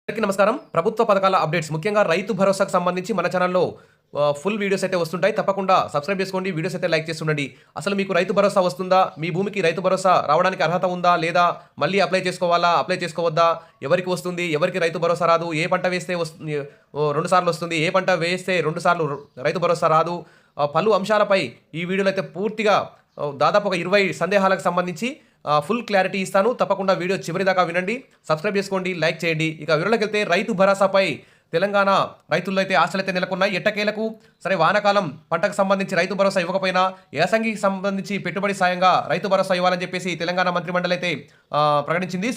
అందరికీ నమస్కారం. ప్రభుత్వ పథకాల అప్డేట్స్ ముఖ్యంగా రైతు భరోసాకు సంబంధించి మన ఛానల్‌లో ఫుల్ వీడియోస్ అయితే వస్తుంటాయి. తప్పకుండా సబ్స్క్రైబ్ చేసుకోండి. వీడియోస్ అయితే లైక్ చేసి ఉండండి. అసలు మీకు రైతు భరోసా వస్తుందా? మీ భూమికి రైతు భరోసా రావడానికి అర్హత ఉందా? లేదా మళ్ళీ అప్లై చేసుకోవాలా? అప్లై చేసుకోవద్దా? ఎవరికి వస్తుంది? ఎవరికి రైతు భరోసా రాదు? ఏ పంట వేస్తే 2 సార్లు వస్తుంది? ఏ పంట వేస్తే 2 సార్లు రైతు భరోసా రాదు? పలు అంశాలపై ఈ వీడియోలో అయితే పూర్తిగా దాదాపు ఒక 20 సందేహాలకు సంబంధించి ఫుల్ క్లారిటీ ఇస్తాను. తప్పకుండా వీడియో చివరిదాకా వినండి. సబ్స్క్రైబ్ చేసుకోండి, లైక్ చేయండి. ఇక వివరాలకు వెళ్తే రైతు భరోసాపై తెలంగాణ రైతుల్లో అయితే ఆశలైతే నెలకొన్నాయి. ఎట్టకేలకు సరే వానాకాలం పంటకు సంబంధించి రైతు భరోసా ఇవ్వకపోయినా యాసంగికి సంబంధించి పెట్టుబడి సాయంగా రైతు భరోసా ఇవ్వాలని చెప్పేసి తెలంగాణ మంత్రిమండలి అయితే ప్రకటించింది.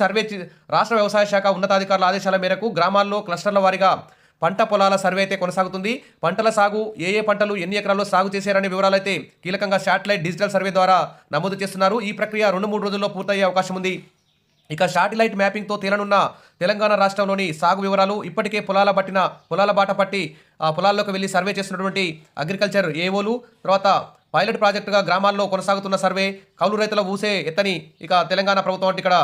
రాష్ట్ర వ్యవసాయ శాఖ ఉన్నతాధికారుల ఆదేశాల మేరకు గ్రామాల్లో క్లస్టర్ల వారీగా పంట పొలాల సర్వే అయితే కొనసాగుతుంది. పంటల సాగు ఏ పంటలు ఎన్ని ఎకరాల్లో సాగు చేశారనే వివరాలు అయితే కీలకంగా శాటిలైట్ డిజిటల్ సర్వే ద్వారా నమోదు చేస్తున్నారు. ఈ ప్రక్రియ 2-3 రోజుల్లో పూర్తయ్యే అవకాశం ఉంది. ఇక శాటిలైట్ మ్యాపింగ్తో తేలనున్న తెలంగాణ రాష్ట్రంలోని సాగు వివరాలు ఇప్పటికే పొలాల బాట పట్టి పొలాల్లోకి వెళ్ళి సర్వే చేస్తున్నటువంటి అగ్రికల్చర్ ఏఓలు, తర్వాత పైలట్ ప్రాజెక్టుగా గ్రామాల్లో కొనసాగుతున్న సర్వే, కౌలు రైతుల ఊసే ఎత్తని ఇక తెలంగాణ ప్రభుత్వం అంటే ఇక్కడ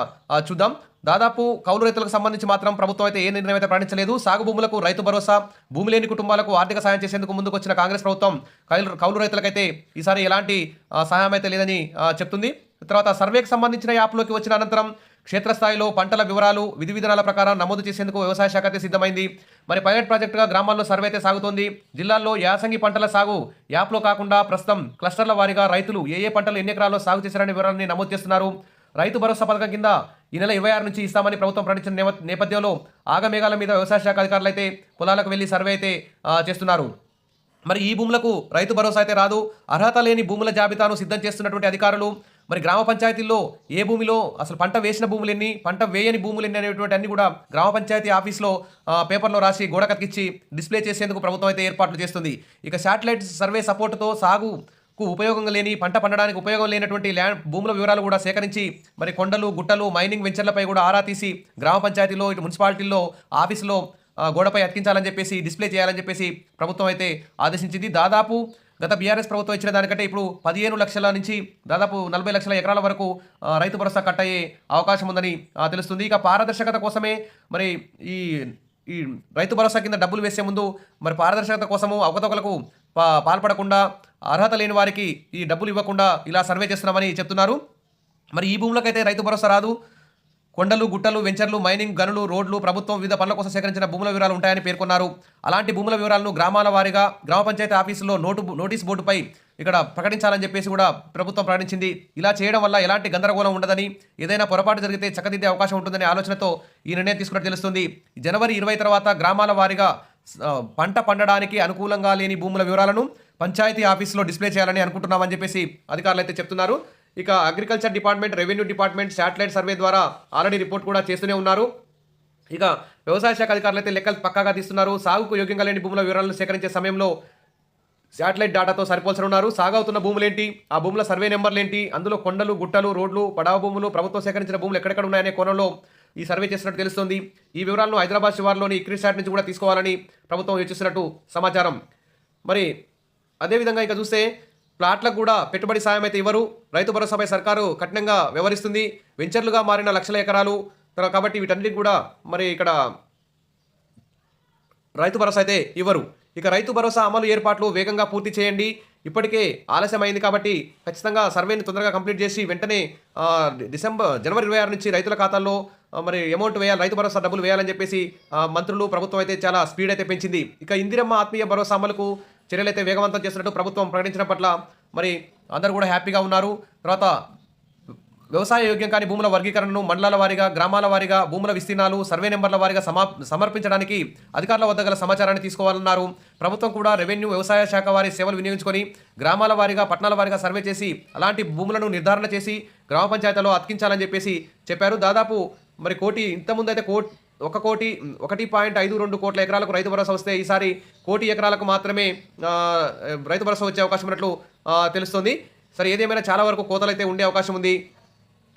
చూద్దాం. దాదాపు కౌలు రైతులకు సంబంధించి మాత్రం ప్రభుత్వం అయితే ఏ నిర్ణయం అయితే ప్రకటించలేదు. సాగు భూములకు రైతు భరోసా, భూమి లేని కుటుంబాలకు ఆర్థిక సాయం చేసేందుకు ముందుకు వచ్చిన కాంగ్రెస్ ప్రభుత్వం కౌలు రైతులకైతే ఈసారి ఎలాంటి సహాయం అయితే లేదని చెప్తుంది. తర్వాత సర్వేకి సంబంధించిన యాప్లోకి వచ్చిన అనంతరం క్షేత్రస్థాయిలో పంటల వివరాలు విధి విధానాల ప్రకారం నమోదు చేసేందుకు వ్యవసాయ శాఖ అయితే సిద్ధమైంది. మరి పైలట్ ప్రాజెక్టుగా గ్రామాల్లో సర్వే అయితే సాగుతోంది. జిల్లాల్లో యాసంగి పంటల సాగు యాప్లో కాకుండా ప్రస్తుతం క్లస్టర్ల వారీగా రైతులు ఏ పంటలు ఎన్ని ఎకరాల్లో సాగు చేశారనే వివరాన్ని నమోదు చేస్తున్నారు. రైతు భరోసా పథకం కింద ఈ నెల 26 నుంచి ఇస్తామని ప్రభుత్వం ప్రకటించిన నేపథ్యంలో ఆగమేఘాల మీద వ్యవసాయ శాఖ అధికారులు అయితే పొలాలకు వెళ్లి సర్వే అయితే చేస్తున్నారు. మరి ఈ భూములకు రైతు భరోసా అయితే రాదు. అర్హత లేని భూముల జాబితాను సిద్ధం చేస్తున్నటువంటి అధికారులు మరి గ్రామ పంచాయతీల్లో ఏ భూమిలో అసలు పంట వేసిన భూములు ఎన్ని, పంట వేయని భూములు ఎన్ని అనేటువంటి అన్ని కూడా గ్రామ పంచాయతీ ఆఫీస్లో పేపర్లో రాసి గోడ కతికిచ్చి డిస్ప్లే చేసేందుకు ప్రభుత్వం అయితే ఏర్పాట్లు చేస్తుంది. ఇక శాటిలైట్ సర్వే సపోర్టుతో సాగుకు ఉపయోగం లేని, పంట పండడానికి ఉపయోగం లేనటువంటి ల్యాండ్ భూముల వివరాలు కూడా సేకరించి మరి కొండలు, గుట్టలు, మైనింగ్ వెంచర్లపై కూడా ఆరా తీసి గ్రామ పంచాయతీలో ఇటు మున్సిపాలిటీల్లో ఆఫీసులో గోడపై అతికించాలని చెప్పేసి డిస్ప్లే చేయాలని చెప్పేసి ప్రభుత్వం అయితే ఆదేశించింది. దాదాపు గత బీఆర్ఎస్ ప్రభుత్వం ఇచ్చిన దానికంటే ఇప్పుడు 15 లక్షల నుంచి దాదాపు 40 లక్షల ఎకరాల వరకు రైతు భరోసా కట్ అయ్యే అవకాశం ఉందని తెలుస్తుంది. ఇక పారదర్శకత కోసమే మరి ఈ ఈ రైతు భరోసా కింద డబ్బులు వేసే ముందు మరి పారదర్శకత కోసము అవకతవకలకు పాల్పడకుండా అర్హత లేని వారికి ఈ డబ్బులు ఇవ్వకుండా ఇలా సర్వే చేస్తున్నామని చెప్తున్నారు. మరి ఈ భూములకైతే రైతు భరోసా రాదు. కొండలు, గుట్టలు, వెంచర్లు, మైనింగ్, గనులు, రోడ్లు, ప్రభుత్వం వివిధ పనుల కోసం సేకరించిన భూముల వివరాలు ఉంటాయని పేర్కొన్నారు. అలాంటి భూముల వివరాలను గ్రామాల వారీగా గ్రామ పంచాయతీ ఆఫీసులో నోటీస్ బోర్డుపై ఇక్కడ ప్రకటించాలని చెప్పేసి కూడా ప్రభుత్వం ప్రకటించింది. ఇలా చేయడం వల్ల ఎలాంటి గందరగోళం ఉండదని, ఏదైనా పొరపాటు జరిగితే చక్కదిద్దే అవకాశం ఉంటుందనే ఆలోచనతో ఈ నిర్ణయం తీసుకున్నట్టు తెలుస్తుంది. జనవరి 20 తర్వాత గ్రామాల వారీగా పంట పండడానికి అనుకూలంగా లేని భూముల వివరాలను పంచాయతీ ఆఫీసులో డిస్ప్లే చేయాలని అనుకుంటున్నామని చెప్పేసి అధికారులు అయితే చెప్తున్నారు. ఇక agriculture department, revenue department satellite survey ద్వారా ఆల్రెడీ రిపోర్ట్ కూడా చేస్తూనే ఉన్నారు. ఇక వ్యవసాయ శాఖ అధికారులు అయితే లెక్కలు పక్కాగా తీస్తున్నారు. సాగుకు యోగ్యంగా లేని భూముల వివరాలను సేకరించే సమయంలో శాటిలైట్ డేటాతో సరిపోల్చనున్నారు. సాగవుతున్న భూములేంటి, ఆ భూముల సర్వే నెంబర్లు ఏంటి, అందులో కొండలు, గుట్టలు, రోడ్లు, పడవ భూములు, ప్రభుత్వం సేకరించిన భూములు ఎక్కడెక్కడ ఉన్నాయనే కోణంలో ఈ సర్వే చేస్తున్నట్టు తెలుస్తోంది. ఈ వివరాలను హైదరాబాద్ శివార్లోని ఇక్రిసాట్ నుంచి కూడా తీసుకోవాలని ప్రభుత్వం యోచిస్తున్నట్టు సమాచారం. మరి అదేవిధంగా ఇక చూస్తే ప్లాట్లకు కూడా పెట్టుబడి సాయం అయితే ఇవ్వరు. రైతు భరోసాపై సర్కారు కఠినంగా వ్యవహరిస్తుంది. వెంచర్లుగా మారిన లక్షల ఎకరాలు కాబట్టి వీటన్నిటికి కూడా మరి ఇక్కడ రైతు భరోసా అయితే ఇవ్వరు. ఇక రైతు భరోసా అమలు ఏర్పాట్లు వేగంగా పూర్తి చేయండి. ఇప్పటికే ఆలస్యమైంది కాబట్టి ఖచ్చితంగా సర్వేని తొందరగా కంప్లీట్ చేసి వెంటనే జనవరి 26 నుంచి రైతుల ఖాతాల్లో మరి అమౌంట్ వేయాలి, రైతు భరోసా డబ్బులు వేయాలని చెప్పేసి మంత్రులు, ప్రభుత్వం అయితే చాలా స్పీడ్ అయితే పెంచింది. ఇక ఇందిరమ్మ ఆత్మీయ భరోసా అమలుకు చర్యలైతే వేగవంతం చేస్తున్నట్టు ప్రభుత్వం ప్రకటించడం పట్ల మరి అందరూ కూడా హ్యాపీగా ఉన్నారు. తర్వాత వ్యవసాయ యోగ్యం కాని భూముల వర్గీకరణను మండలాల వారీగా, గ్రామాల వారీగా భూముల విస్తీర్ణాలు, సర్వే నెంబర్ల వారీగా సమర్పించడానికి అధికారుల వద్ద గల సమాచారాన్ని తీసుకోవాలన్నారు. ప్రభుత్వం కూడా రెవెన్యూ, వ్యవసాయ శాఖ వారి సేవలు వినియోగించుకొని గ్రామాల వారీగా, పట్టణాల వారీగా సర్వే చేసి అలాంటి భూములను నిర్ధారణ చేసి గ్రామ పంచాయతీలో అతికించాలని చెప్పేసి చెప్పారు. దాదాపు మరి ఇంతకుముందు అయితే 1.52 కోట్ల ఎకరాలకు రైతు భరోసా వస్తే ఈసారి 1 కోటి ఎకరాలకు మాత్రమే రైతు భరోసా వచ్చే అవకాశం ఉన్నట్లు తెలుస్తుంది. సరే ఏదేమైనా చాలా వరకు కోతలు అయితే ఉండే అవకాశం ఉంది.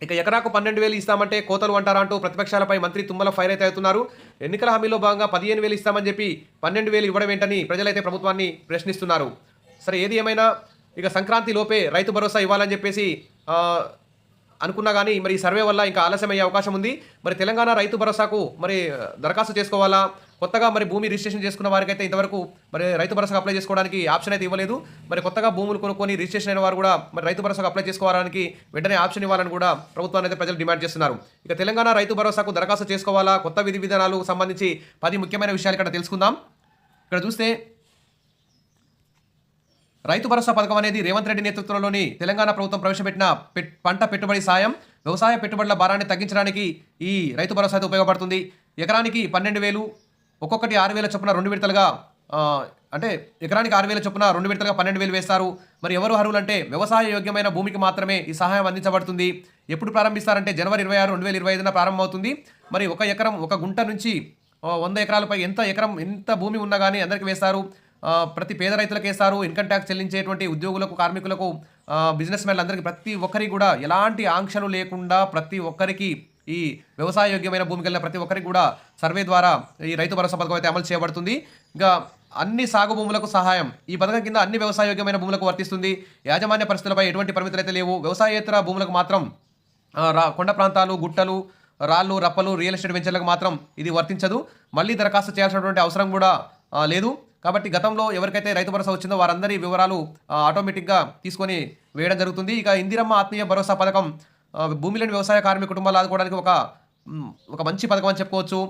ఇక ఎకరాకు 12,000 ఇస్తామంటే కోతలు అంటారా అంటూ ప్రతిపక్షాలపై మంత్రి తుమ్మల ఫైర్ అయితే అవుతున్నారు. ఎన్నికల హామీలో భాగంగా 15,000 ఇస్తామని చెప్పి 12,000 ఇవ్వడం ఏంటని ప్రజలైతే ప్రభుత్వాన్ని ప్రశ్నిస్తున్నారు. సరే ఏది ఏమైనా ఇక సంక్రాంతి లోపే రైతు భరోసా ఇవ్వాలని చెప్పేసి అనుకున్నా కానీ మరి ఈ సర్వే వల్ల ఇంకా ఆలస్యం అయ్యే అవకాశం ఉంది. మరి తెలంగాణ రైతు భరోసాకు మరి దరఖాస్తు చేసుకోవాలా, కొత్తగా మరి భూమి రిజిస్ట్రేషన్ చేసుకున్న వారికైతే ఇంతవరకు మరి రైతు భరోసాకు అప్లై చేసుకోవడానికి ఆప్షన్ అయితే ఇవ్వలేదు. మరి కొత్తగా భూములు కొనుక్కొని రిజిస్ట్రేషన్ అయిన వారు కూడా మరి రైతు భరోసాకు అప్లై చేసుకోవడానికి వెంటనే ఆప్షన్ ఇవ్వాలని కూడా ప్రభుత్వాన్ని అయితే ప్రజలు డిమాండ్ చేస్తున్నారు. ఇక తెలంగాణ రైతు భరోసాకు దరఖాస్తు చేసుకోవాలా, కొత్త విధి విధానాలకు సంబంధించి 10 ముఖ్యమైన విషయాలు ఇక్కడ తెలుసుకుందాం. ఇక్కడ చూస్తే రైతు భరోసా పథకం అనేది రేవంత్ రెడ్డి నేతృత్వంలోని తెలంగాణ ప్రభుత్వం ప్రవేశపెట్టిన పంట పెట్టుబడి సాయం, వ్యవసాయ పెట్టుబడుల భారాన్ని తగ్గించడానికి ఈ రైతు భరోసా అయితే ఉపయోగపడుతుంది. ఎకరానికి 12,000, ఒక్కొక్కటి 6,000 చొప్పున 2 విడతలుగా అంటే ఎకరానికి 6,000 చొప్పున 2 విడతలుగా 12,000 వేస్తారు. మరి ఎవరు అర్హులు అంటే వ్యవసాయ యోగ్యమైన భూమికి మాత్రమే ఈ సహాయం అందించబడుతుంది. ఎప్పుడు ప్రారంభిస్తారంటే జనవరి 26, 2025న ప్రారంభమవుతుంది. మరి ఒక ఎకరం, ఒక గుంట నుంచి 100 ఎకరాలపై ఎంత భూమి ఉన్నా కానీ అందరికీ వేస్తారు. ప్రతి పేద రైతులకు వేస్తారు. ఇన్కమ్ ట్యాక్స్ చెల్లించేటువంటి ఉద్యోగులకు, కార్మికులకు, బిజినెస్ మ్యాన్లు అందరికీ ప్రతి ఒక్కరికి కూడా ఎలాంటి ఆంక్షలు లేకుండా ప్రతి ఒక్కరికి ఈ వ్యవసాయ యోగ్యమైన భూమికి వెళ్ళిన ప్రతి ఒక్కరికి కూడా సర్వే ద్వారా ఈ రైతు భరోసా పథకం అయితే అమలు చేయబడుతుంది. ఇంకా అన్ని సాగు భూములకు సహాయం ఈ పథకం కింద అన్ని వ్యవసాయ యోగ్యమైన భూములకు వర్తిస్తుంది. యాజమాన్య పరిస్థితులపై ఎటువంటి పరిమితులు అయితే లేవు. వ్యవసాయేతర భూములకు మాత్రం కొండ ప్రాంతాలు, గుట్టలు, రాళ్ళు, రప్పలు, రియల్ ఎస్టేట్ వెంచర్లకు మాత్రం ఇది వర్తించదు. మళ్ళీ దరఖాస్తు చేయాల్సినటువంటి అవసరం కూడా లేదు. కాబట్టి గతంలో ఎవరికైతే రైతు భరోసా వచ్చిందో వారందరి వివరాలు ఆటోమేటిక్గా తీసుకొని వేయడం జరుగుతుంది. ఇక ఇందిరమ్మ ఆత్మీయ భరోసా పథకం భూమి లేని వ్యవసాయ కార్మిక కుటుంబాలు ఆదుకోవడానికి ఒక మంచి పథకం అని చెప్పుకోవచ్చు.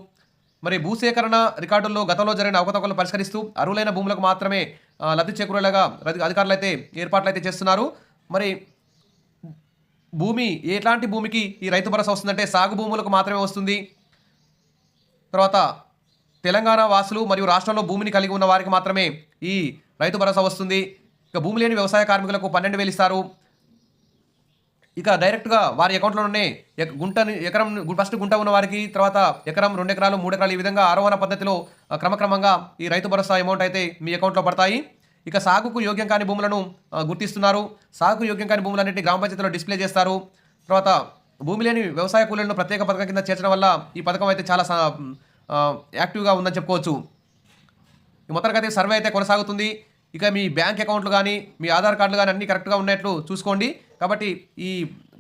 మరి భూసేకరణ రికార్డుల్లో గతంలో జరిగిన అవకతవకలను పరిష్కరిస్తూ అర్హులైన భూములకు మాత్రమే లబ్ధి చేకూరేలాగా అధికారులు అయితే ఏర్పాట్లు అయితే చేస్తున్నారు. మరి ఎట్లాంటి భూమికి ఈ రైతు భరోసా వస్తుందంటే సాగు భూములకు మాత్రమే వస్తుంది. తర్వాత తెలంగాణ వాసులు మరియు రాష్ట్రంలో భూమిని కలిగి ఉన్న వారికి మాత్రమే ఈ రైతు భరోసా వస్తుంది. ఇక భూమి లేని వ్యవసాయ కార్మికులకు 12,000 ఇస్తారు. ఇక డైరెక్ట్గా వారి అకౌంట్లోనే ఎకరం ఫస్ట్ గుంట ఉన్న వారికి, తర్వాత ఎకరం, 2 ఎకరాలు, 3 ఎకరాలు, ఈ విధంగా ఆరోహణ పద్ధతిలో క్రమక్రమంగా ఈ రైతు భరోసా అమౌంట్ అయితే మీ అకౌంట్లో పడతాయి. ఇక సాగుకు యోగ్యం కాని భూములను గుర్తిస్తున్నారు. సాగుకు యోగ్యం కాని భూములన్నింటినీ గ్రామ పంచాయతీలో డిస్ప్లే చేస్తారు. తర్వాత భూమి లేని వ్యవసాయ కూలీలను ప్రత్యేక పథకం కింద చేర్చడం వల్ల ఈ పథకం అయితే చాలా యాక్టివ్గా ఉందని చెప్పుకోవచ్చు. మొత్తానికైతే సర్వే అయితే కొనసాగుతుంది. ఇక మీ బ్యాంక్ అకౌంట్లు కానీ, మీ ఆధార్ కార్డులు కానీ అన్నీ కరెక్ట్గా ఉన్నట్లు చూసుకోండి. కాబట్టి ఈ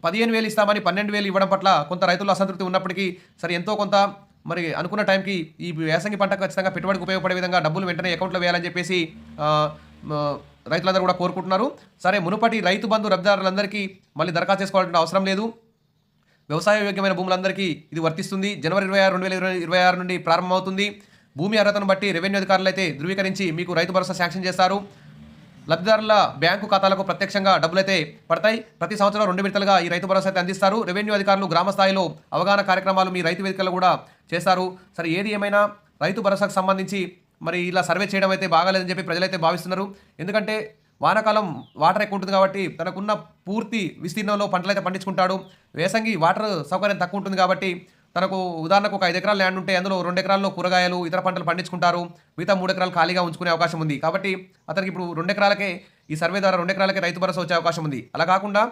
15,000 ఇస్తామని 12,000 ఇవ్వడం పట్ల కొంత రైతులు అసంతృప్తి ఉన్నప్పటికీ సరే ఎంతో కొంత మరి అనుకున్న టైంకి ఈ వేసంగి పంటకు ఖచ్చితంగా పెట్టుబడికి ఉపయోగపడే విధంగా డబ్బులు వెంటనే అకౌంట్లో వేయాలని చెప్పేసి రైతులందరూ కూడా కోరుకుంటున్నారు. సరే, మునుపటి రైతు బంధు లబ్ధిదారులందరికీ మళ్ళీ దరఖాస్తు చేసుకోవాల్సిన అవసరం లేదు. వ్యవసాయ యోగ్యమైన భూములందరికీ ఇది వర్తిస్తుంది. జనవరి 26, 2026 నుండి ప్రారంభమవుతుంది. భూమి అర్హతను బట్టి రెవెన్యూ అధికారులు అయితే ధృవీకరించి మీకు రైతు భరోసా శాంక్షన్ చేస్తారు. లబ్ధిదారుల బ్యాంకు ఖాతాలకు ప్రత్యక్షంగా డబ్బులైతే పడతాయి. ప్రతి సంవత్సరం 2 విడతలుగా ఈ రైతు భరోసా అయితే అందిస్తారు. రెవెన్యూ అధికారులు గ్రామ స్థాయిలో అవగాహన కార్యక్రమాలు మీ రైతు వేదికలు కూడా చేస్తారు. సరే, ఏది ఏమైనా రైతు భరోసాకు సంబంధించి మరి ఇలా సర్వే చేయడం అయితే బాగాలేదని చెప్పి ప్రజలైతే భావిస్తున్నారు. ఎందుకంటే వానాకాలం వాటర్ ఎక్కువ ఉంటుంది కాబట్టి తనకున్న పూర్తి విస్తీర్ణంలో పంటలు అయితే పండించుకుంటాడు. వేసంగి వాటర్ సౌకర్యం తక్కువ ఉంటుంది కాబట్టి తనకు ఉదాహరణకు ఒక 5 ఎకరాల ల్యాండ్ ఉంటే అందులో 2 ఎకరాల్లో కూరగాయలు, ఇతర పంటలు పండించుకుంటారు. మిగతా 3 ఎకరాలు ఖాళీగా ఉంచుకునే అవకాశం ఉంది. కాబట్టి అతనికి ఇప్పుడు 2 ఎకరాలకే ఈ సర్వే ద్వారా 2 ఎకరాలకే రైతు భరోసా వచ్చే అవకాశం ఉంది. అలా కాకుండా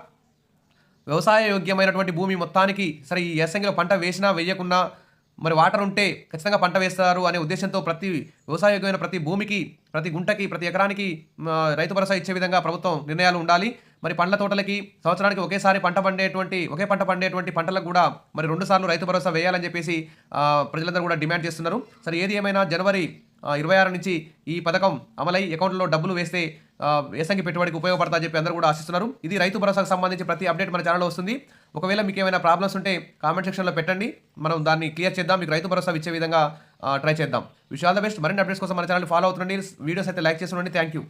వ్యవసాయ యోగ్యమైనటువంటి భూమి మొత్తానికి సరే ఈ వేసంగిలో పంట వేసినా వేయకున్నా మరి వాటర్ ఉంటే ఖచ్చితంగా పంట వేస్తారు అనే ఉద్దేశంతో ప్రతి వ్యవసాయ యోగ్యమైన ప్రతి భూమికి, ప్రతి గుంటకి, ప్రతి ఎకరానికి రైతు భరోసా ఇచ్చే విధంగా ప్రభుత్వం నిర్ణయాలు ఉండాలి. మరి పండ్ల తోటలకి సంవత్సరానికి ఒకే పంట పండేటువంటి పంటలకు కూడా మరి 2 సార్లు రైతు భరోసా వేయాలని చెప్పేసి ప్రజలందరూ కూడా డిమాండ్ చేస్తున్నారు. సరే, ఏది ఏమైనా జనవరి 26 నుంచి ఈ పథకం అమలై అకౌంట్లో డబ్బులు వేస్తే వేసంగి పెట్టుబడికి ఉపయోగపడతా చెప్పి అందరూ కూడా ఆశిస్తున్నారు. ఇది రైతు భరోసాకు సంబంధించి ప్రతి అప్డేట్ మన ఛానల్లో వస్తుంది. ఒకవేళ మీకు ఏమైనా ప్రాబ్లమ్స్ ఉంటే కామెంట్ సెక్షన్లో పెట్టండి, మనం దాన్ని క్లియర్ చేద్దాం. మీకు రైతు భరోసా ఇచ్చే విధంగా ట్రై చేద్దాం. Wish all the best. మరిన్ని అప్డేట్స్ కోసం మన ఛానల్ ఫాలో అవుతుండండి. వీడియోస్ అయితే లైక్ చేస్తుండండి. Thank you.